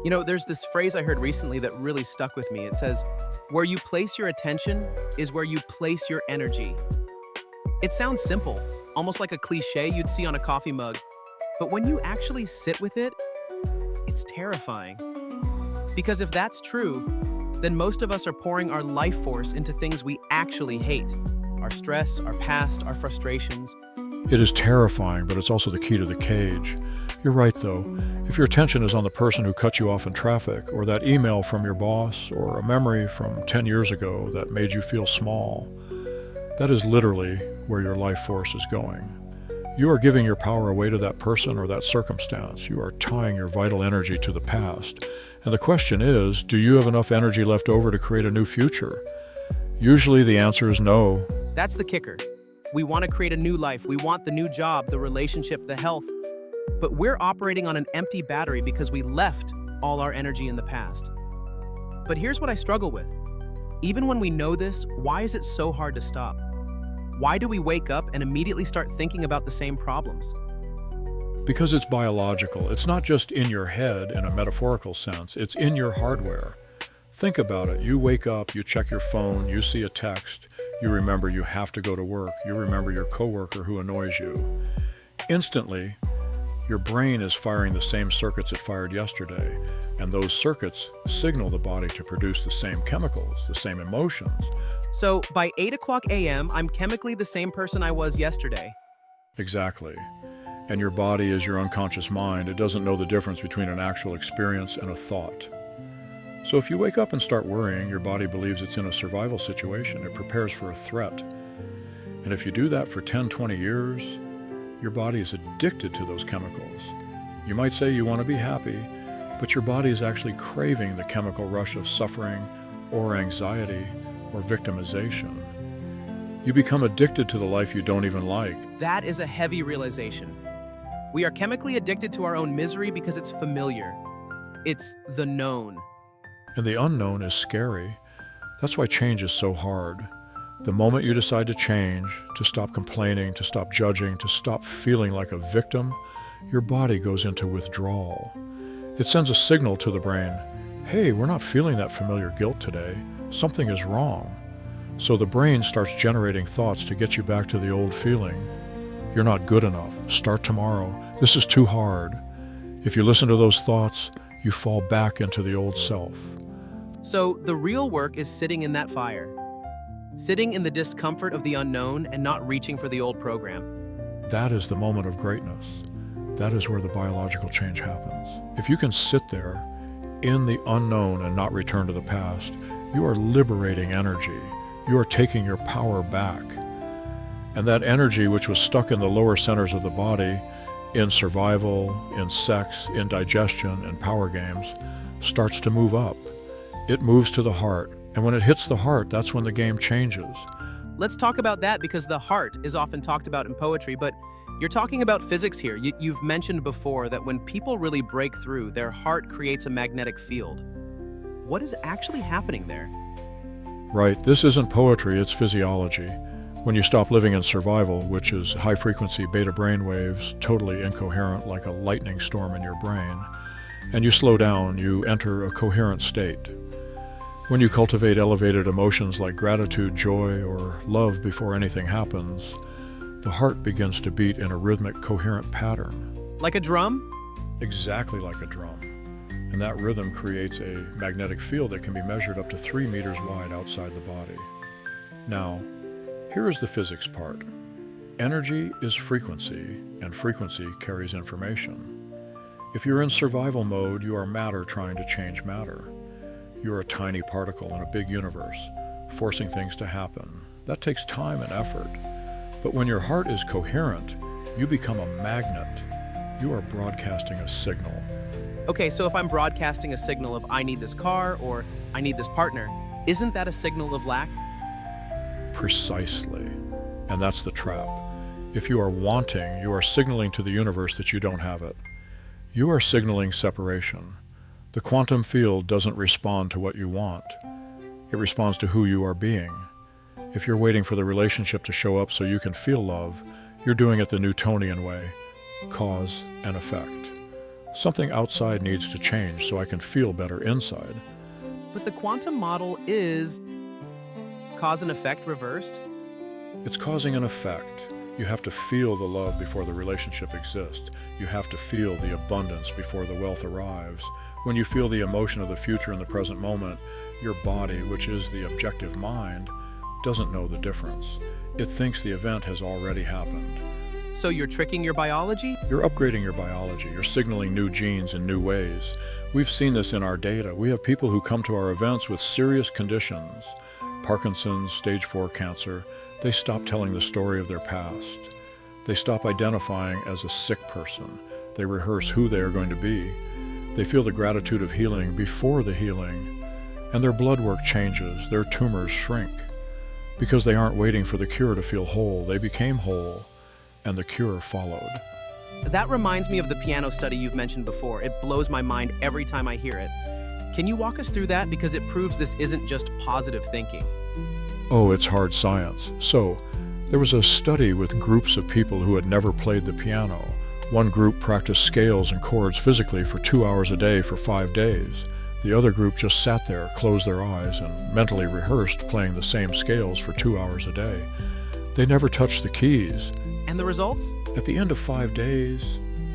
There's this phrase I heard recently that really stuck with me. It says, where you place your attention is where you place your energy. It sounds simple, almost like a cliche you'd see on a coffee mug. But when you actually sit with it, it's terrifying. Because if that's true, then most of us are pouring our life force into things we actually hate. Our stress, our past, our frustrations. It is terrifying, but it's also the key to the cage. You're right, though. If your attention is on the person who cut you off in traffic, or that email from your boss, or a memory from 10 years ago that made you feel small, that is literally where your life force is going. You are giving your power away to that person or that circumstance. You are tying your vital energy to the past. And the question is, do you have enough energy left over to create a new future? Usually the answer is no. That's the kicker. We want to create a new life. We want the new job, the relationship, the health. But we're operating on an empty battery because we left all our energy in the past. But here's what I struggle with. Even when we know this, why is it so hard to stop? Why do we wake up and immediately start thinking about the same problems? Because it's biological. It's not just in your head in a metaphorical sense. It's in your hardware. Think about it. You wake up, you check your phone, you see a text, you remember you have to go to work, you remember your coworker who annoys you. Instantly, your brain is firing the same circuits it fired yesterday, and those circuits signal the body to produce the same chemicals, the same emotions. So by 8 o'clock a.m., I'm chemically the same person I was yesterday. Exactly. And your body is your unconscious mind. It doesn't know the difference between an actual experience and a thought. So if you wake up and start worrying, your body believes it's in a survival situation. It prepares for a threat. And if you do that for 10, 20 years, your body is addicted to those chemicals. You might say you want to be happy, but your body is actually craving the chemical rush of suffering or anxiety or victimization. You become addicted to the life you don't even like. That is a heavy realization. We are chemically addicted to our own misery because it's familiar. It's the known. And the unknown is scary. That's why change is so hard. The moment you decide to change, to stop complaining, to stop judging, to stop feeling like a victim, your body goes into withdrawal. It sends a signal to the brain, hey, we're not feeling that familiar guilt today. Something is wrong. So the brain starts generating thoughts to get you back to the old feeling. You're not good enough. Start tomorrow. This is too hard. If you listen to those thoughts, you fall back into the old self. So the real work is sitting in that fire. Sitting in the discomfort of the unknown and not reaching for the old program. That is the moment of greatness. That is where the biological change happens. If you can sit there in the unknown and not return to the past, you are liberating energy. You are taking your power back. And that energy, which was stuck in the lower centers of the body, in survival, in sex, in digestion, and power games, starts to move up. It moves to the heart. And when it hits the heart, that's when the game changes. Let's talk about that because the heart is often talked about in poetry, but you're talking about physics here. You've mentioned before that when people really break through, their heart creates a magnetic field. What is actually happening there? Right, this isn't poetry, it's physiology. When you stop living in survival, which is high-frequency beta brainwaves, totally incoherent like a lightning storm in your brain, and you slow down, you enter a coherent state. When you cultivate elevated emotions like gratitude, joy, or love before anything happens, the heart begins to beat in a rhythmic, coherent pattern. Like a drum? Exactly like a drum. And that rhythm creates a magnetic field that can be measured up to 3 meters wide outside the body. Now, here is the physics part. Energy is frequency, and frequency carries information. If you're in survival mode, you are matter trying to change matter. You're a tiny particle in a big universe, forcing things to happen. That takes time and effort. But when your heart is coherent, you become a magnet. You are broadcasting a signal. Okay, so if I'm broadcasting a signal of I need this car or I need this partner, isn't that a signal of lack? Precisely. And that's the trap. If you are wanting, you are signaling to the universe that you don't have it. You are signaling separation. The quantum field doesn't respond to what you want. It responds to who you are being. If you're waiting for the relationship to show up so you can feel love, you're doing it the Newtonian way, cause and effect. Something outside needs to change so I can feel better inside. But the quantum model is cause and effect reversed? It's causing an effect. You have to feel the love before the relationship exists. You have to feel the abundance before the wealth arrives. When you feel the emotion of the future in the present moment, your body, which is the objective mind, doesn't know the difference. It thinks the event has already happened. So you're tricking your biology? You're upgrading your biology. You're signaling new genes in new ways. We've seen this in our data. We have people who come to our events with serious conditions, Parkinson's, stage 4 cancer. They stop telling the story of their past. They stop identifying as a sick person. They rehearse who they are going to be. They feel the gratitude of healing before the healing, and their blood work changes. Their tumors shrink. Because they aren't waiting for the cure to feel whole. They became whole, and the cure followed. That reminds me of the piano study you've mentioned before. It blows my mind every time I hear it. Can you walk us through that? Because it proves this isn't just positive thinking. Oh, it's hard science. So, there was a study with groups of people who had never played the piano. One group practiced scales and chords physically for 2 hours a day for 5 days. The other group just sat there, closed their eyes, and mentally rehearsed playing the same scales for 2 hours a day. They never touched the keys. And the results? At the end of 5 days,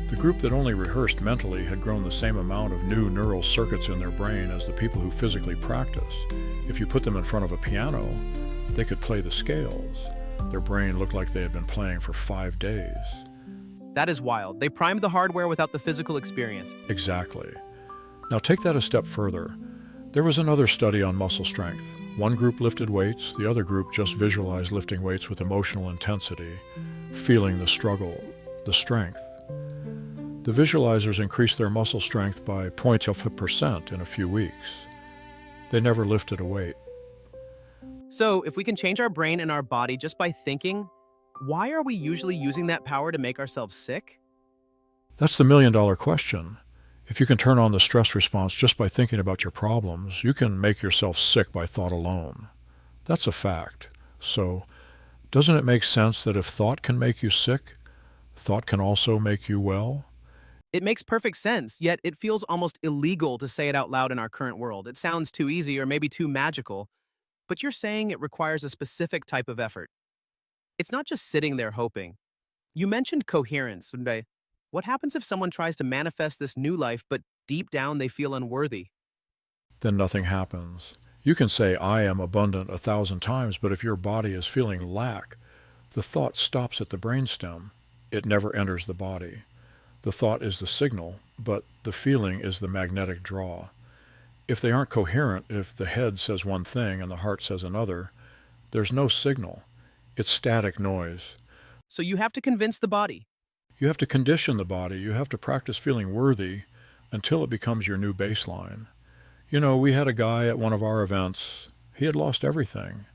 the group that only rehearsed mentally had grown the same amount of new neural circuits in their brain as the people who physically practiced. If you put them in front of a piano, they could play the scales. Their brain looked like they had been playing for 5 days. That is wild. They primed the hardware without the physical experience. Exactly. Now take that a step further. There was another study on muscle strength. One group lifted weights, the other group just visualized lifting weights with emotional intensity, feeling the struggle, the strength. The visualizers increased their muscle strength by 0.5% in a few weeks. They never lifted a weight. So, if we can change our brain and our body just by thinking, why are we usually using that power to make ourselves sick? That's the million-dollar question. If you can turn on the stress response just by thinking about your problems, you can make yourself sick by thought alone. That's a fact. So, doesn't it make sense that if thought can make you sick, thought can also make you well? It makes perfect sense, yet it feels almost illegal to say it out loud in our current world. It sounds too easy or maybe too magical, but you're saying it requires a specific type of effort. It's not just sitting there hoping. You mentioned coherence, Sunday. What happens if someone tries to manifest this new life, but deep down they feel unworthy? Then nothing happens. You can say, I am abundant 1,000 times, but if your body is feeling lack, the thought stops at the brainstem. It never enters the body. The thought is the signal, but the feeling is the magnetic draw. If they aren't coherent, if the head says one thing and the heart says another, there's no signal. It's static noise. So you have to convince the body. You have to condition the body. You have to practice feeling worthy until it becomes your new baseline. You know, we had a guy at one of our events. He had lost everything.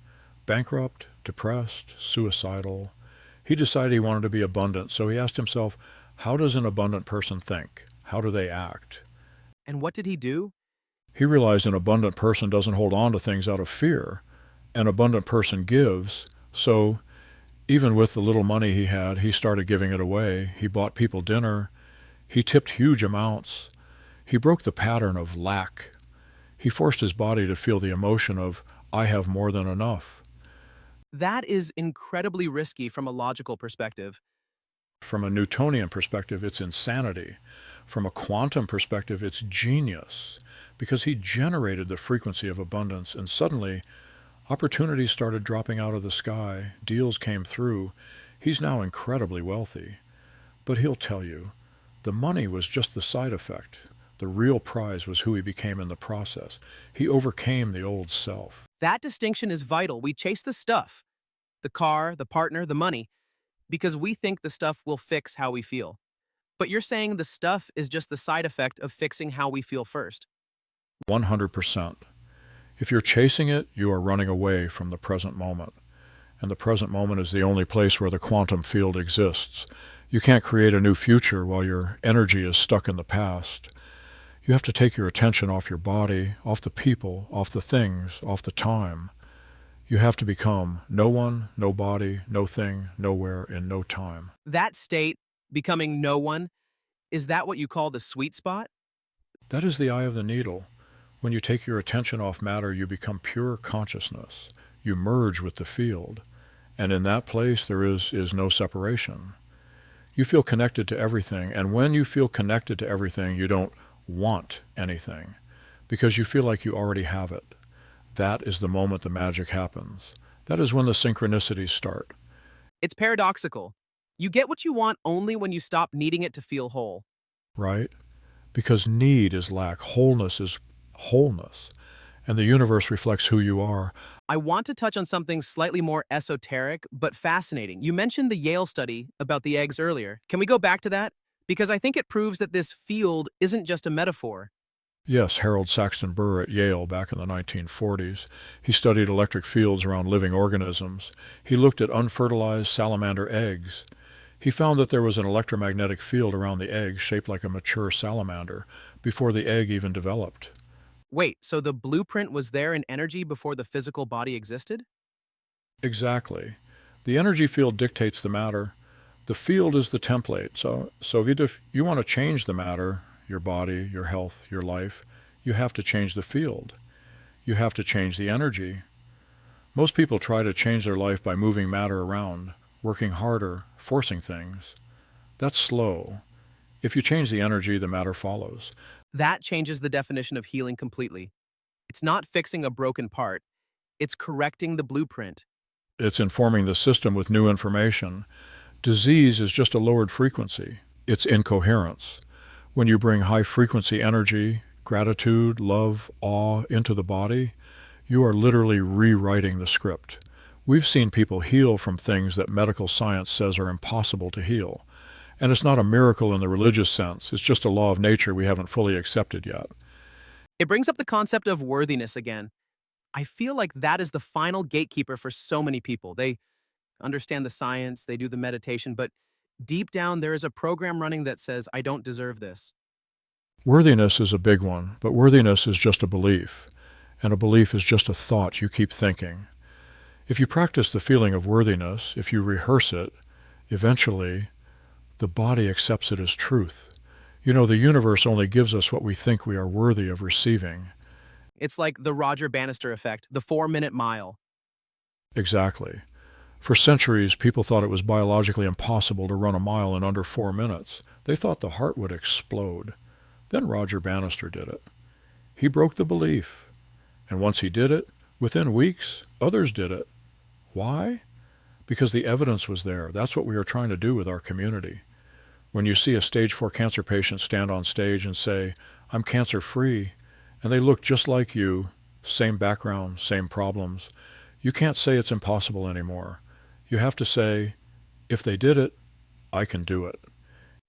Bankrupt, depressed, suicidal. He decided he wanted to be abundant, so he asked himself, how does an abundant person think? How do they act? And what did he do? He realized an abundant person doesn't hold on to things out of fear. An abundant person gives, so even with the little money he had, he started giving it away. He bought people dinner. He tipped huge amounts. He broke the pattern of lack. He forced his body to feel the emotion of, I have more than enough. That is incredibly risky from a logical perspective. From a Newtonian perspective, it's insanity. From a quantum perspective, it's genius, because he generated the frequency of abundance, and suddenly opportunities started dropping out of the sky, deals came through. He's now incredibly wealthy. But he'll tell you, the money was just the side effect. The real prize was who he became in the process. He overcame the old self. That distinction is vital. We chase the stuff, the car, the partner, the money, because we think the stuff will fix how we feel. But you're saying the stuff is just the side effect of fixing how we feel first. 100%. If you're chasing it, you are running away from the present moment. And the present moment is the only place where the quantum field exists. You can't create a new future while your energy is stuck in the past. You have to take your attention off your body, off the people, off the things, off the time. You have to become no one, nobody, no thing, nowhere, in no time. That state, becoming no one, Is that what you call the sweet spot? That is the eye of the needle. When you take your attention off matter, you become pure consciousness. You merge with the field. And in that place, there is no separation. You feel connected to everything. And when you feel connected to everything, you don't want anything because you feel like you already have it. That is the moment the magic happens. That is when the synchronicities start. It's paradoxical. You get what you want only when you stop needing it to feel whole. Right? Because need is lack, wholeness is wholeness, and the universe reflects who you are. I want to touch on something slightly more esoteric, but fascinating. You mentioned the Yale study about the eggs earlier. Can we go back to that? Because I think it proves that this field isn't just a metaphor. Yes, Harold Saxton Burr at Yale back in the 1940s. He studied electric fields around living organisms. He looked at unfertilized salamander eggs. He found that there was an electromagnetic field around the egg shaped like a mature salamander before the egg even developed. Wait, so the blueprint was there in energy before the physical body existed? Exactly. The energy field dictates the matter. The field is the template. So if you want to change the matter, your body, your health, your life, you have to change the field. You have to change the energy. Most people try to change their life by moving matter around, working harder, forcing things. That's slow. If you change the energy, the matter follows. That changes the definition of healing completely. It's not fixing a broken part, it's correcting the blueprint. It's informing the system with new information. Disease is just a lowered frequency. It's incoherence. When you bring high-frequency energy, gratitude, love, awe into the body, you are literally rewriting the script. We've seen people heal from things that medical science says are impossible to heal. And it's not a miracle in the religious sense. It's just a law of nature we haven't fully accepted yet. It brings up the concept of worthiness again. I feel like that is the final gatekeeper for so many people. They understand the science, they do the meditation, but deep down there is a program running that says, I don't deserve this. Worthiness is a big one, but worthiness is just a belief. And a belief is just a thought you keep thinking. If you practice the feeling of worthiness, if you rehearse it, eventually the body accepts it as truth. You know, the universe only gives us what we think we are worthy of receiving. It's like the Roger Bannister effect, the 4-minute mile. Exactly. For centuries, people thought it was biologically impossible to run a mile in under 4 minutes. They thought the heart would explode. Then Roger Bannister did it. He broke the belief. And once he did it, within weeks, others did it. Why? Because the evidence was there. That's what we are trying to do with our community. When you see a stage 4 cancer patient stand on stage and say, I'm cancer-free, and they look just like you, same background, same problems, you can't say it's impossible anymore. You have to say, if they did it, I can do it.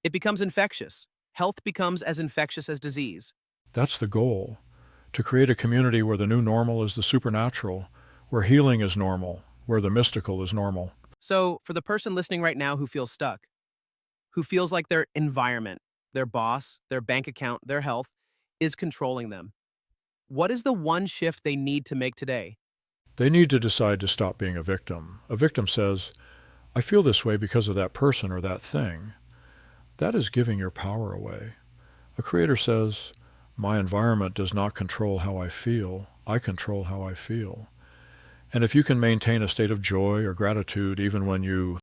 It becomes infectious. Health becomes as infectious as disease. That's the goal, to create a community where the new normal is the supernatural, where healing is normal, where the mystical is normal. So, for the person listening right now who feels stuck, who feels like their environment, their boss, their bank account, their health, is controlling them, what is the one shift they need to make today? They need to decide to stop being a victim. A victim says, I feel this way because of that person or that thing. That is giving your power away. A creator says, my environment does not control how I feel. I control how I feel. And if you can maintain a state of joy or gratitude even when you